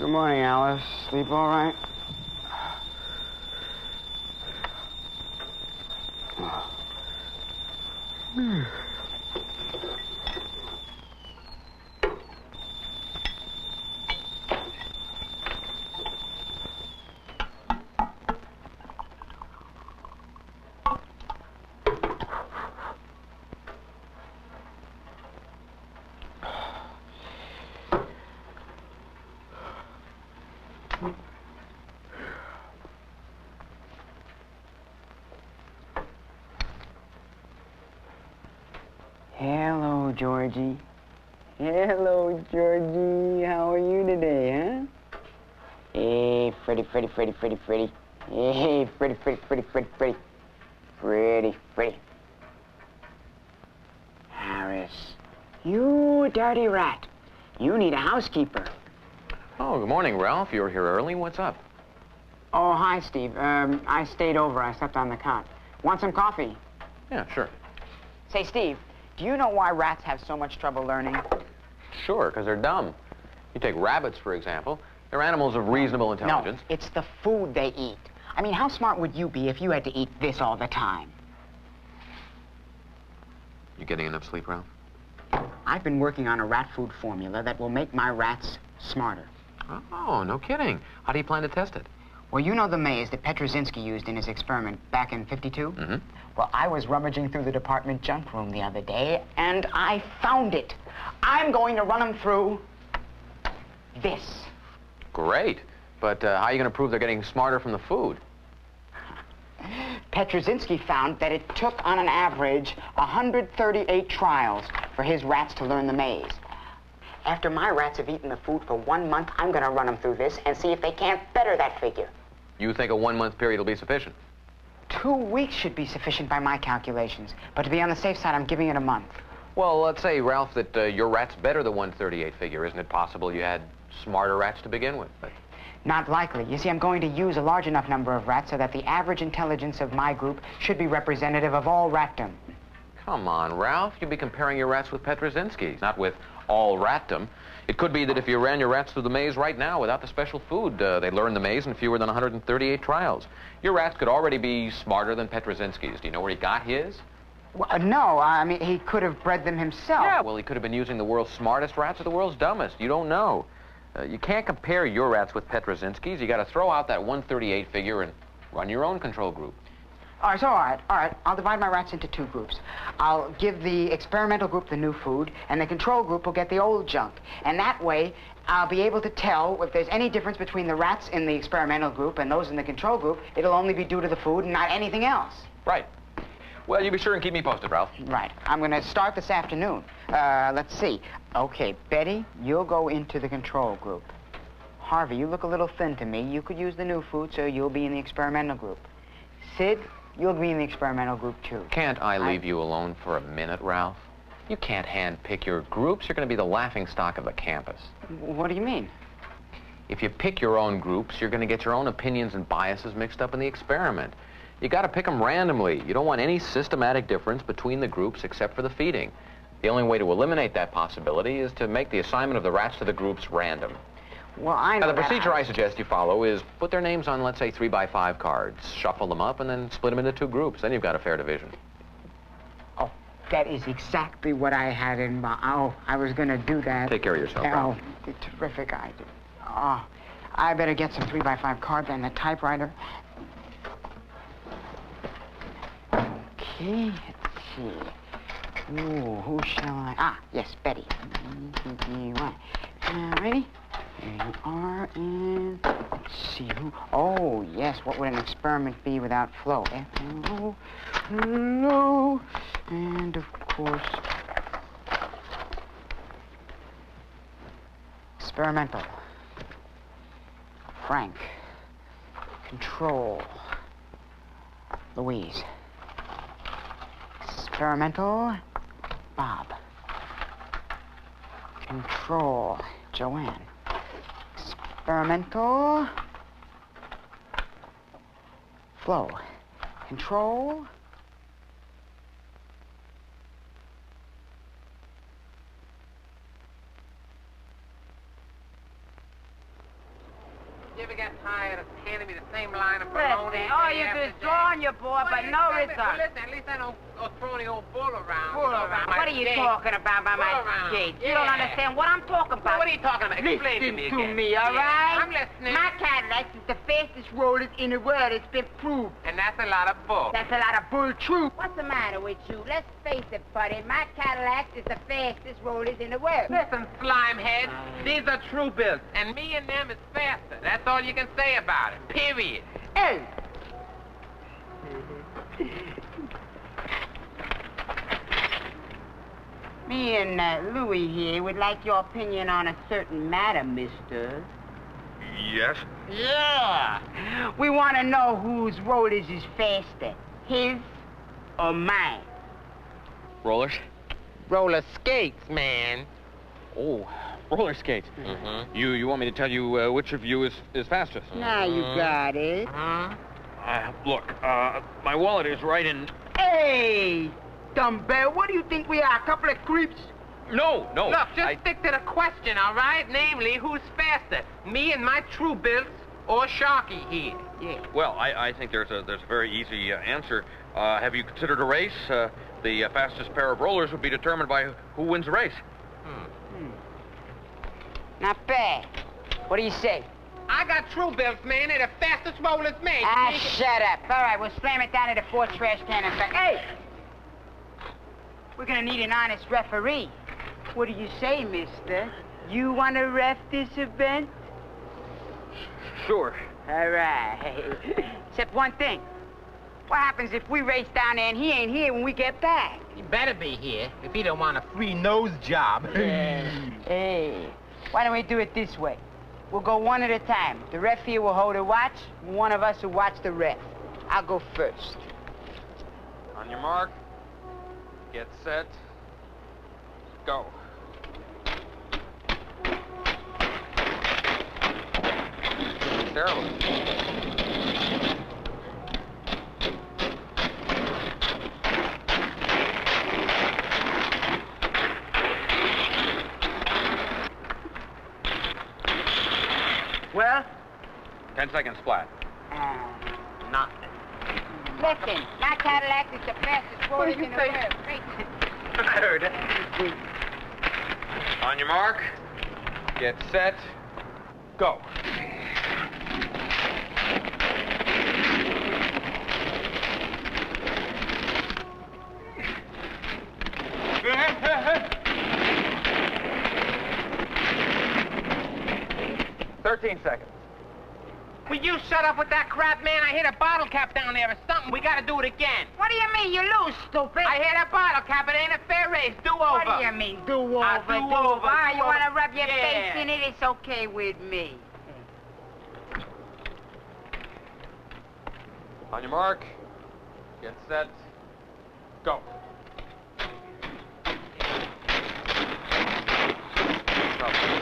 Good morning, Alice. Sleep all right? Hello, Georgie. Hello, Georgie. How are you today, huh? Hey, Freddy. Hey, Freddy. Harris, you dirty rat. You need a housekeeper. Oh, good morning, Ralph. You're here early. What's up? Oh, hi, Steve. I stayed over. I slept on the cot. Want some coffee? Yeah, sure. Say, Steve, do you know why rats have so much trouble learning? Sure, because they're dumb. You take rabbits, for example. They're animals of reasonable intelligence. No, it's the food they eat. I mean, how smart would you be if you had to eat this all the time? You getting enough sleep, Ralph? I've been working on a rat food formula that will make my rats smarter. Oh, no kidding. How do you plan to test it? Well, you know the maze that Petrozinski used in his experiment back in '52? Mm-hmm. Well, I was rummaging through the department junk room the other day, and I found it. I'm going to run them through this. Great. But how are you going to prove they're getting smarter from the food? Petrozinski found that it took, on an average, 138 trials for his rats to learn the maze. After my rats have eaten the food for 1 month, I'm going to run them through this and see if they can't better that figure. You think a 1-month period will be sufficient? 2 weeks should be sufficient by my calculations. But to be on the safe side, I'm giving it a month. Well, let's say, Ralph, that your rats better the 138 figure. Isn't it possible you had smarter rats to begin with? Not likely. You see, I'm going to use a large enough number of rats so that the average intelligence of my group should be representative of all ratdom. Come on, Ralph. You'd be comparing your rats with Petrozinski's, not with all ratdom. It could be that if you ran your rats through the maze right now without the special food, they'd learn the maze in fewer than 138 trials. Your rats could already be smarter than Petrozinski's. Do you know where he got his? Well, no, I mean, he could have bred them himself. Yeah, well, he could have been using the world's smartest rats or the world's dumbest. You don't know. You can't compare your rats with Petrozinski's. You got to throw out that 138 figure and run your own control group. All right. I'll divide my rats into 2 groups. I'll give the experimental group the new food, and the control group will get the old junk. And that way, I'll be able to tell if there's any difference between the rats in the experimental group and those in the control group. It'll only be due to the food and not anything else. Right. Well, you be sure and keep me posted, Ralph. Right. I'm going to start this afternoon. Let's see. Okay, Betty, you'll go into the control group. Harvey, you look a little thin to me. You could use the new food, so you'll be in the experimental group. Sid, you'll be in the experimental group, too. Can't I leave you alone for a minute, Ralph? You can't hand-pick your groups. You're going to be the laughingstock of the campus. What do you mean? If you pick your own groups, you're going to get your own opinions and biases mixed up in the experiment. You got to pick them randomly. You don't want any systematic difference between the groups except for the feeding. The only way to eliminate that possibility is to make the assignment of the rats to the groups random. Well, I know Now, the procedure I suggest you follow is put their names on, let's say, 3x5 cards, shuffle them up, and then split them into 2 groups. Then you've got a fair division. Oh, that is exactly what I had in mind. Oh, I was going to do that. Take care of yourself, Ralph. Oh, terrific idea. Oh, I better get some 3x5 cards and a typewriter. Okay, let's see. Ooh, who shall I? Ah, yes, Betty. Ready? There you are, and let's see who. Oh, yes, what would an experiment be without flow? F-L-O, flow, and of course, experimental. Frank. Control. Louise. Experimental. Bob. Control. Joanne. Experimental. Flow. Control. You ever get tired of handing me the same line of baloney? Listen, all you do is draw on your board, but no result. Listen, at least I don't throw any old bull around. Bull around? What are you talking about by my skates? You don't understand what I'm talking about. What are you talking about? Explain to me again. Listen to me, all right? I'm listening. My Cadillac is the fastest rollers in the world. It's been proved. And that's a lot of bull. That's a lot of bull truth. What's the matter with you? Let's face it, buddy. My Cadillac is the fastest rollers in the world. Listen, slimehead, these are true bills, and me and them is faster. That's all you can say about it, period. Hey! Me and Louis here would like your opinion on a certain matter, mister. Yes? Yeah! We want to know whose rollers is faster, his or mine. Rollers? Roller skates, man. Oh, roller skates. Mm-hmm. You want me to tell you which of you is fastest? Now you got it. Look, my wallet is right in... Hey! Dumbbell, what do you think we are, a couple of creeps? No. Look, just stick to the question, all right? Namely, who's faster, me and my true bills or Sharky here? Yeah. Well, I think there's a very easy answer. Have you considered a race? The fastest pair of rollers would be determined by who wins the race. Not bad. What do you say? I got true bills, man. They're the fastest rollers made. Shut up. All right, we'll slam it down to the 4 trash can and back. Hey! We're gonna need an honest referee. What do you say, mister? You wanna ref this event? Sure. All right. Except one thing. What happens if we race down there and he ain't here when we get back? He better be here if he don't want a free nose job. Hey, why don't we do it this way? We'll go one at a time. The ref here will hold a watch, and one of us will watch the ref. I'll go first. On your mark. Get set. Go. Terrible. Well? 10 seconds flat. Nothing. Listen, my Cadillac is the fastest roller in the world. I heard it. On your mark. Get set. Go. Seconds. Will you shut up with that crap, man? I hit a bottle cap down there or something. We gotta do it again. What do you mean? You lose, stupid. I hit a bottle cap. It ain't a fair race. Do over. What do you mean, do over? Do over. Ah, you Do want to over. rub your Yeah. face in it? It's okay with me. On your mark. Get set. Go.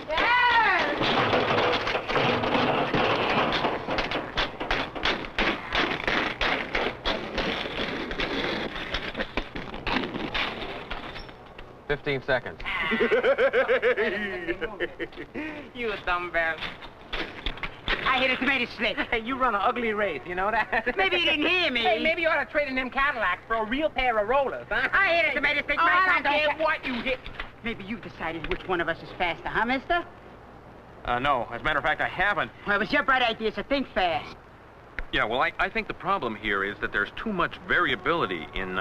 Yeah. 15 seconds. You a dumbbell. I hit a tomato slit. Hey, you run an ugly race, you know that? Maybe you didn't hear me. Hey, maybe you ought to trade in them Cadillacs for a real pair of rollers, huh? I hit a tomato slit. Oh, My I time don't care don't what you hit. Maybe you've decided which one of us is faster, huh, mister? No. As a matter of fact, I haven't. Well, it was your bright idea, so think fast. Yeah, well, I think the problem here is that there's too much variability in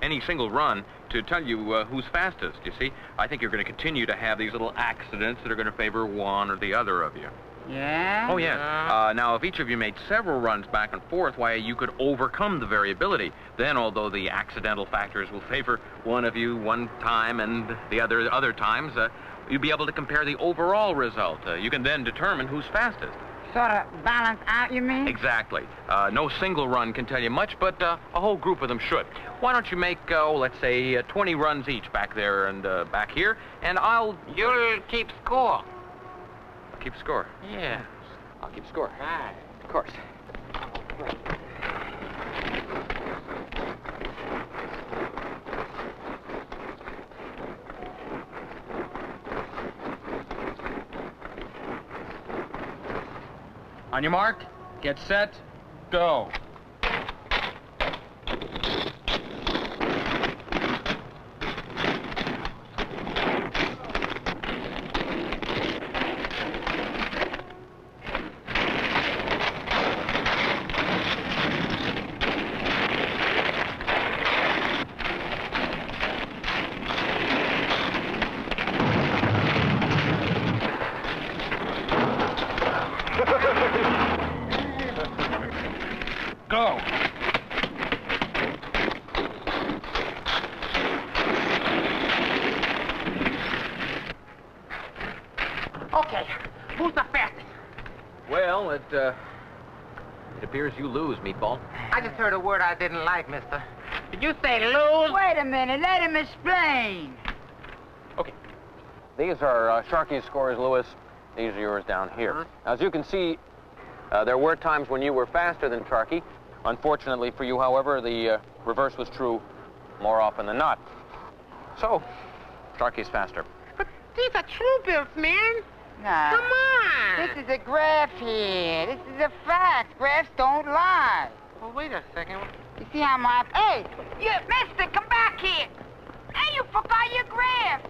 any single run to tell you who's fastest, you see. I think you're going to continue to have these little accidents that are going to favor one or the other of you. Yeah? Oh, yes. Now, if each of you made several runs back and forth, why, you could overcome the variability. Then, although the accidental factors will favor one of you one time and the other times, you'll be able to compare the overall result. You can then determine who's fastest. Sort of balance out, you mean? Exactly. No single run can tell you much, but a whole group of them should. Why don't you make, let's say, 20 runs each back there and back here, and You'll keep score. keep score. Yeah. I'll keep score. Right. Of course. On your mark, get set, go. Go. Okay, who's the fastest? Well, it appears you lose, Meatball. I just heard a word I didn't like, mister. Did you say lose? Wait a minute, let him explain. Okay. These are Sharky's scores, Lewis. These are yours down here. Now, as you can see, there were times when you were faster than Sharky. Unfortunately for you, however, the reverse was true more often than not. So, Sharky's faster. But these are true bills, man. Nah. Come on. This is a graph here. This is a fact. Graphs don't lie. Well, wait a second. You see how my... Hey, you, mister, come back here. Hey, you forgot your graph.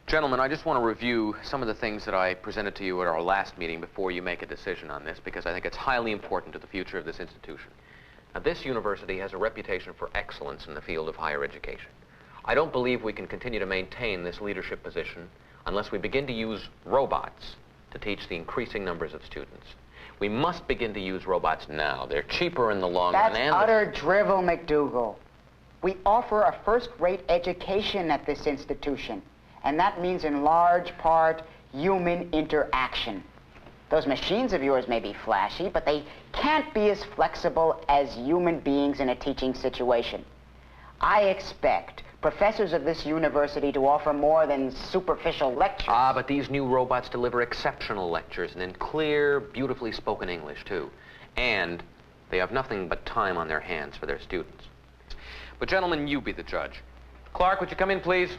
Gentlemen, I just want to review some of the things that I presented to you at our last meeting before you make a decision on this, because I think it's highly important to the future of this institution. Now, this university has a reputation for excellence in the field of higher education. I don't believe we can continue to maintain this leadership position unless we begin to use robots to teach the increasing numbers of students. We must begin to use robots now. They're cheaper in the long run. That's utter drivel, McDougal. We offer a first-rate education at this institution. And that means, in large part, human interaction. Those machines of yours may be flashy, but they can't be as flexible as human beings in a teaching situation. I expect professors of this university to offer more than superficial lectures. Ah, but these new robots deliver exceptional lectures, and in clear, beautifully spoken English, too. And they have nothing but time on their hands for their students. But, gentlemen, you be the judge. Clark, would you come in, please?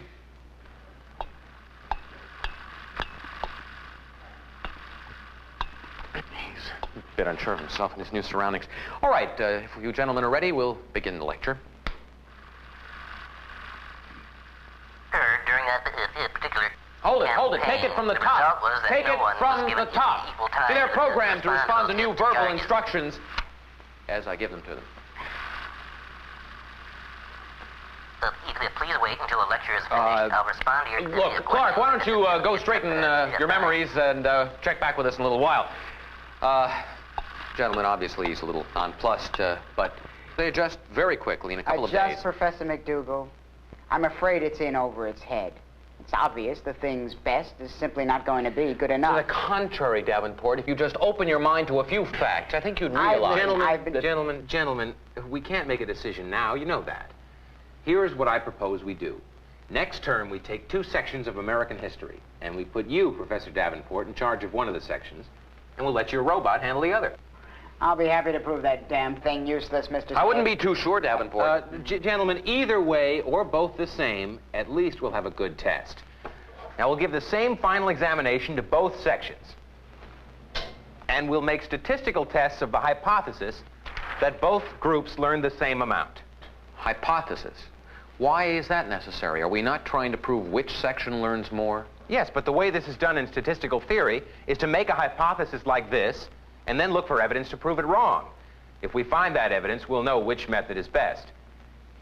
A bit unsure of himself in his new surroundings. All right, if you gentlemen are ready, we'll begin the lecture. During that particular... Hold it, take it from the top. Take it from the top. See, they're programmed to respond to new verbal instructions as I give them to them. Please wait until the lecture is finished. I'll respond to your... Look, Clark, why don't you go straighten your memories and check back with us in a little while. Gentlemen, obviously he's a little nonplussed, but they adjust very quickly in a couple of days. Professor McDougal. I'm afraid it's in over its head. It's obvious the thing's best is simply not going to be good enough. To the contrary, Davenport, if you just open your mind to a few facts, I think you'd realize... Gentlemen, we can't make a decision now, you know that. Here's what I propose we do. Next term, we take 2 sections of American history, and we put you, Professor Davenport, in charge of one of the sections, and we'll let your robot handle the other. I'll be happy to prove that damn thing useless, Mr. Smith. I wouldn't be too sure, Davenport. Gentlemen, either way, or both the same, at least we'll have a good test. Now, we'll give the same final examination to both sections. And we'll make statistical tests of the hypothesis that both groups learn the same amount. Hypothesis? Why is that necessary? Are we not trying to prove which section learns more? Yes, but the way this is done in statistical theory is to make a hypothesis like this and then look for evidence to prove it wrong. If we find that evidence, we'll know which method is best.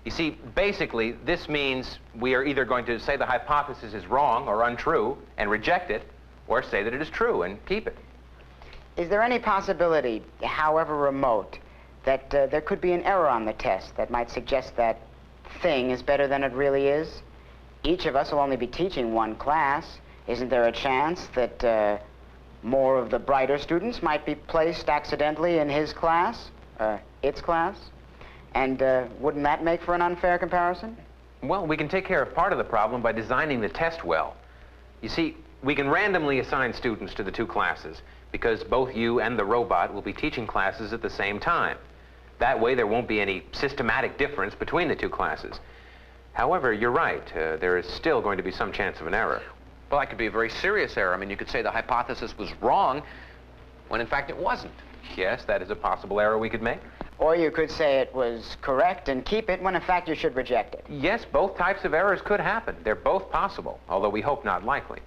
You see, basically, this means we are either going to say the hypothesis is wrong or untrue and reject it, or say that it is true and keep it. Is there any possibility, however remote, that there could be an error on the test that might suggest that thing is better than it really is? Each of us will only be teaching one class. Isn't there a chance that more of the brighter students might be placed accidentally in his class, its class? And wouldn't that make for an unfair comparison? Well, we can take care of part of the problem by designing the test well. You see, we can randomly assign students to the 2 classes, because both you and the robot will be teaching classes at the same time. That way, there won't be any systematic difference between the two classes. However, you're right. There is still going to be some chance of an error. Well, that could be a very serious error. I mean, you could say the hypothesis was wrong when, in fact, it wasn't. Yes, that is a possible error we could make. Or you could say it was correct and keep it when, in fact, you should reject it. Yes, both types of errors could happen. They're both possible, although we hope not likely.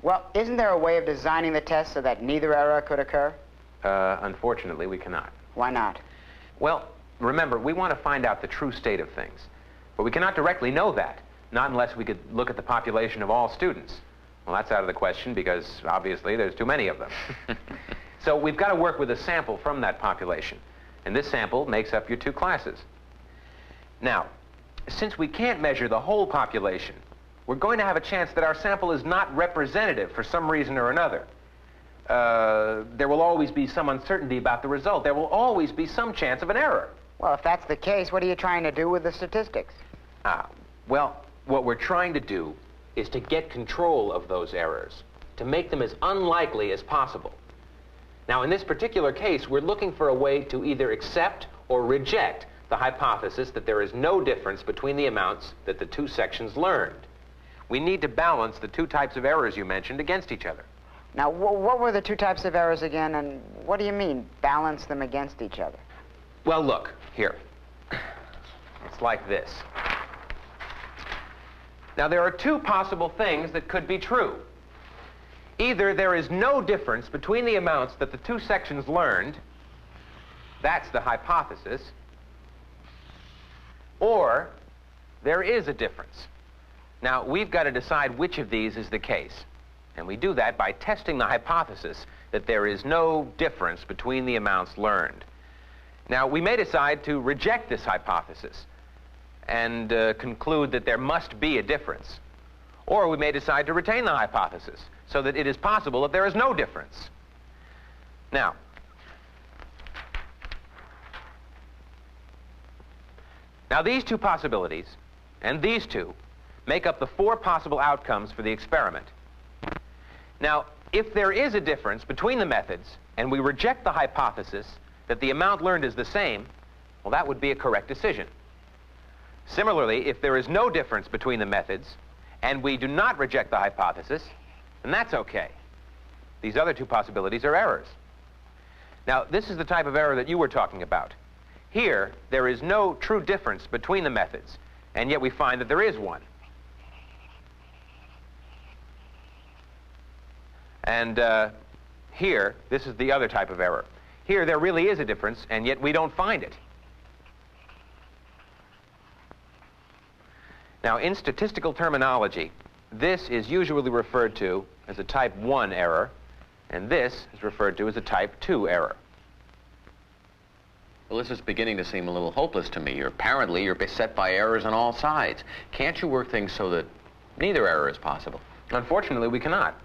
Well, isn't there a way of designing the test so that neither error could occur? Unfortunately, we cannot. Why not? Well, remember, we want to find out the true state of things. But we cannot directly know that, not unless we could look at the population of all students. Well, that's out of the question because, obviously, there's too many of them. So we've got to work with a sample from that population. And this sample makes up your two classes. Now, since we can't measure the whole population, we're going to have a chance that our sample is not representative for some reason or another. There will always be some uncertainty about the result. There will always be some chance of an error. Well, if that's the case, what are you trying to do with the statistics? Well, what we're trying to do is to get control of those errors, to make them as unlikely as possible. Now, in this particular case, we're looking for a way to either accept or reject the hypothesis that there is no difference between the amounts that the two sections learned. We need to balance the two types of errors you mentioned against each other. Now, what were the two types of errors again, and what do you mean, balance them against each other? Well, look, here. It's like this. Now, there are two possible things that could be true. Either there is no difference between the amounts that the two sections learned, that's the hypothesis, or there is a difference. Now, we've got to decide which of these is the case. And we do that by testing the hypothesis that there is no difference between the amounts learned. Now, we may decide to reject this hypothesis and conclude that there must be a difference. Or we may decide to retain the hypothesis so that it is possible that there is no difference. Now, these two possibilities and these two make up the four possible outcomes for the experiment. Now, if there is a difference between the methods and we reject the hypothesis that the amount learned is the same, well, that would be a correct decision. Similarly, if there is no difference between the methods and we do not reject the hypothesis, then that's okay. These other two possibilities are errors. Now, this is the type of error that you were talking about. Here, there is no true difference between the methods, and yet we find that there is one. And here, this is the other type of error. Here, there really is a difference, and yet we don't find it. Now, in statistical terminology, this is usually referred to as a type 1 error, and this is referred to as a type 2 error. Well, this is beginning to seem a little hopeless to me. Apparently, you're beset by errors on all sides. Can't you work things so that neither error is possible? Unfortunately, we cannot.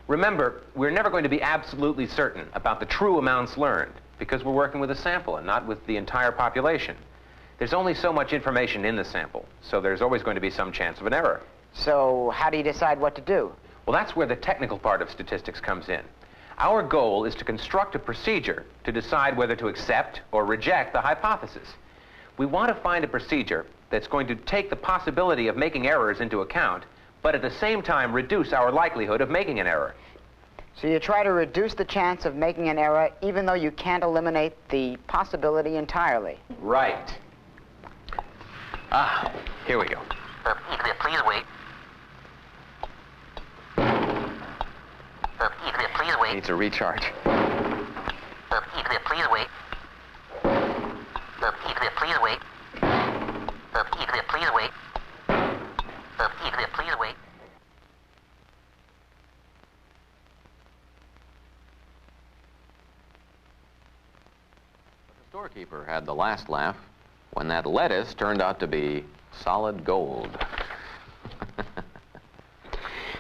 Remember, we're never going to be absolutely certain about the true amounts learned because we're working with a sample and not with the entire population. There's only so much information in the sample, so there's always going to be some chance of an error. So how do you decide what to do? Well, that's where the technical part of statistics comes in. Our goal is to construct a procedure to decide whether to accept or reject the hypothesis. We want to find a procedure that's going to take the possibility of making errors into account, but at the same time reduce our likelihood of making an error. So you try to reduce the chance of making an error even though you can't eliminate the possibility entirely. Right. Here we go. Please wait. Please wait. Needs a recharge. Please wait. Please wait. Please wait. Please wait. The storekeeper had the last laugh when that lettuce turned out to be solid gold.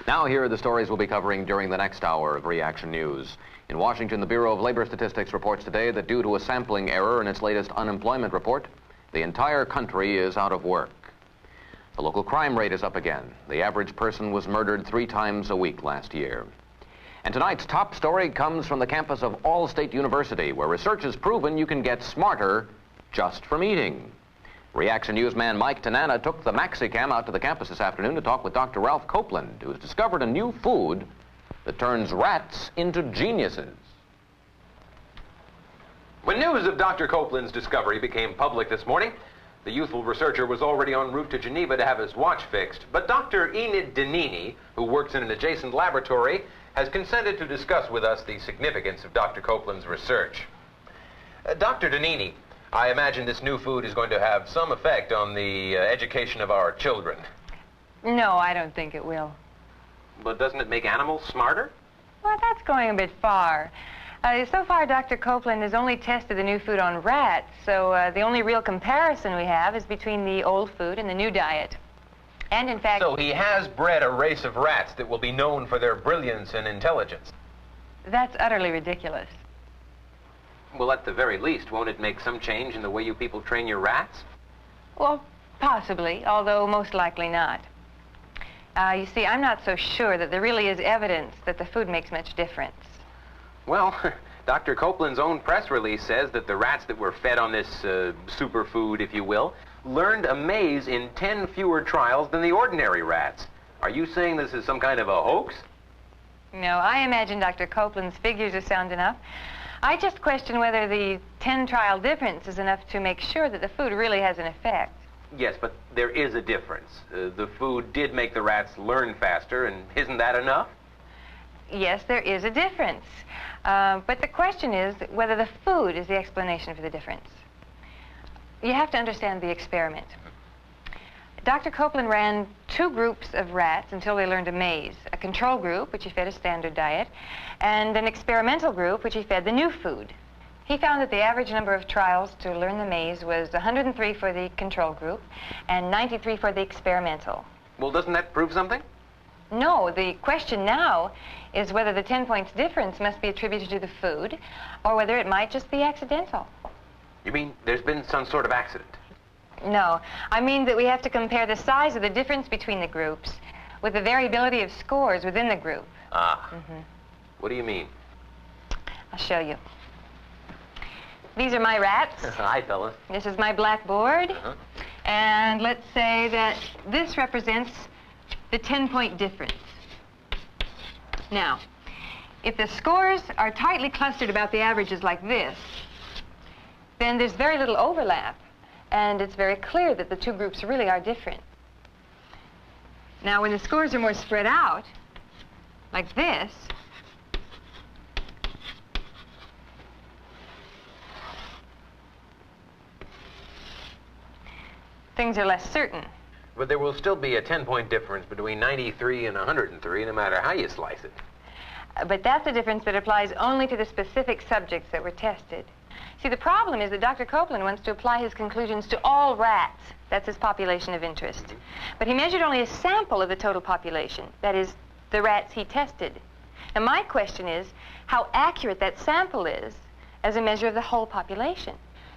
Now, here are the stories we'll be covering during the next hour of Reaction News. In Washington, the Bureau of Labor Statistics reports today that due to a sampling error in its latest unemployment report, the entire country is out of work. The local crime rate is up again. The average person was murdered 3 times a week last year. And tonight's top story comes from the campus of All-State University, where research has proven you can get smarter just from eating. Reaction newsman Mike Tanana took the MaxiCam out to the campus this afternoon to talk with Dr. Ralph Copeland, who has discovered a new food that turns rats into geniuses. When news of Dr. Copeland's discovery became public this morning, the youthful researcher was already en route to Geneva to have his watch fixed. But Dr. Enid Danini, who works in an adjacent laboratory, has consented to discuss with us the significance of Dr. Copeland's research. Dr. Danini, I imagine this new food is going to have some effect on the education of our children. No, I don't think it will. But doesn't it make animals smarter? Well, that's going a bit far. So far, Dr. Copeland has only tested the new food on rats, so the only real comparison we have is between the old food and the new diet. And in fact... So he has bred a race of rats that will be known for their brilliance and intelligence. That's utterly ridiculous. Well, at the very least, won't it make some change in the way you people train your rats? Well, possibly, although most likely not. You see, I'm not so sure that there really is evidence that the food makes much difference. Well, Dr. Copeland's own press release says that the rats that were fed on this superfood, if you will, learned a maze in 10 fewer trials than the ordinary rats. Are you saying this is some kind of a hoax? No, I imagine Dr. Copeland's figures are sound enough. I just question whether the 10 trial difference is enough to make sure that the food really has an effect. Yes, but there is a difference. The food did make the rats learn faster, and isn't that enough? Yes, there is a difference. But the question is whether the food is the explanation for the difference. You have to understand the experiment. Dr. Copeland ran 2 groups of rats until they learned a maze. A control group, which he fed a standard diet, and an experimental group, which he fed the new food. He found that the average number of trials to learn the maze was 103 for the control group and 93 for the experimental. Well, doesn't that prove something? No, the question now is whether the 10 points difference must be attributed to the food or whether it might just be accidental. You mean there's been some sort of accident? No, I mean that we have to compare the size of the difference between the groups with the variability of scores within the group. Ah. What do you mean? I'll show you. These are my rats. Hi, fellas. This is my blackboard. And let's say that this represents the 10-point difference. Now, if the scores are tightly clustered about the averages like this, then there's very little overlap, and it's very clear that the 2 groups really are different. Now, when the scores are more spread out, like this, things are less certain. But there will still be a 10-point difference between 93 and 103, no matter how you slice it. But that's a difference that applies only to the specific subjects that were tested. See, the problem is that Dr. Copeland wants to apply his conclusions to all rats. That's his population of interest. But he measured only a sample of the total population, that is, the rats he tested. Now, my question is how accurate that sample is as a measure of the whole population.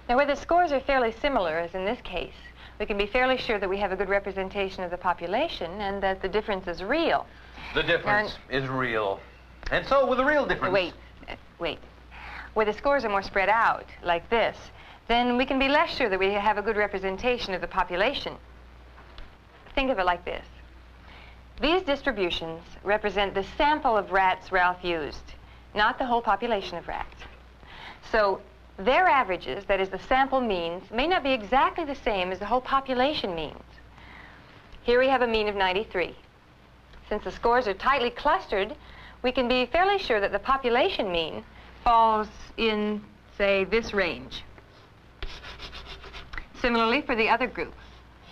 Now, where the scores are fairly similar, as in this case, we can be fairly sure that we have a good representation of the population and that the difference is real. The difference is real. And so, with the real difference... Wait. Where the scores are more spread out, like this, then we can be less sure that we have a good representation of the population. Think of it like this. These distributions represent the sample of rats Ralph used, not the whole population of rats. So, their averages, that is the sample means, may not be exactly the same as the whole population means. Here we have a mean of 93. Since the scores are tightly clustered, we can be fairly sure that the population mean falls in, say, this range. Similarly, for the other group,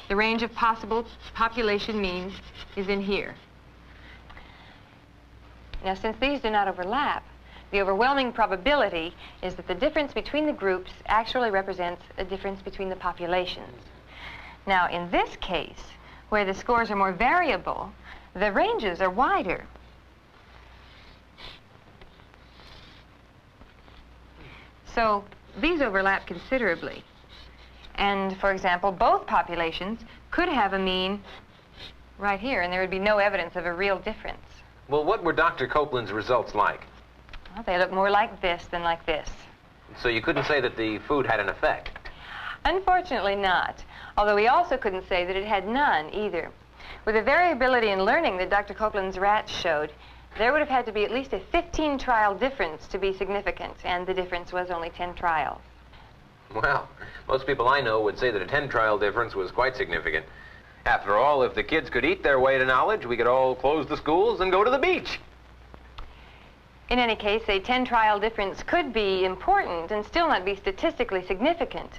the range of possible population means is in here. Now, since these do not overlap, the overwhelming probability is that the difference between the groups actually represents a difference between the populations. Now, in this case, where the scores are more variable, the ranges are wider. So these overlap considerably. And, for example, both populations could have a mean right here, and there would be no evidence of a real difference. Well, what were Dr. Copeland's results like? Well, they look more like this than like this. So you couldn't say that the food had an effect? Unfortunately not, although we also couldn't say that it had none either. With the variability in learning that Dr. Copeland's rats showed, there would have had to be at least a 15-trial difference to be significant, and the difference was only 10 trials. Well, most people I know would say that a 10-trial difference was quite significant. After all, if the kids could eat their way to knowledge, we could all close the schools and go to the beach. In any case, a 10-trial difference could be important and still not be statistically significant.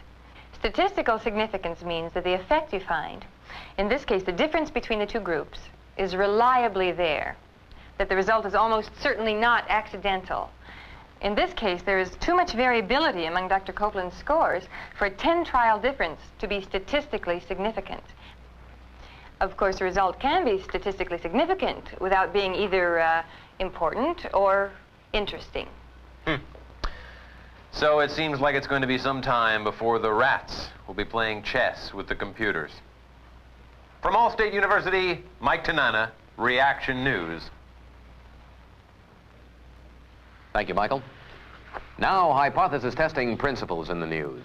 Statistical significance means that the effect you find, in this case the difference between the two groups, is reliably there, that the result is almost certainly not accidental. In this case, there is too much variability among Dr. Copeland's scores for a 10-trial difference to be statistically significant. Of course, the result can be statistically significant without being either important or interesting. So it seems like it's going to be some time before the rats will be playing chess with the computers. From Allstate University, Mike Tanana, Reaction News. Thank you, Michael. Now, hypothesis testing principles in the news.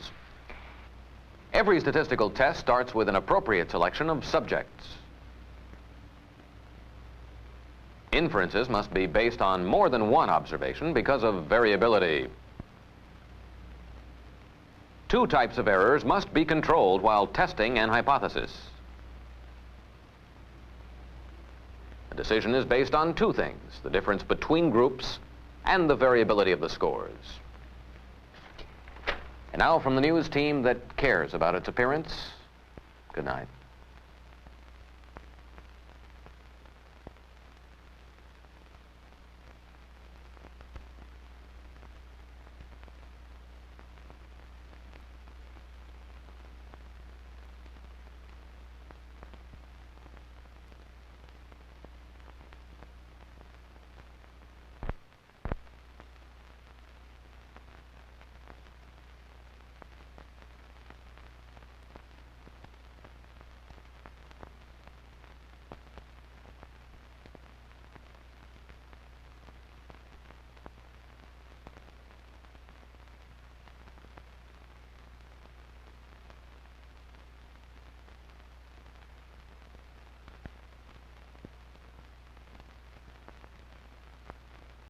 Every statistical test starts with an appropriate selection of subjects. Inferences must be based on more than one observation because of variability. Two types of errors must be controlled while testing an hypothesis. A decision is based on two things: the difference between groups and the variability of the scores. And now, from the news team that cares about its appearance, good night.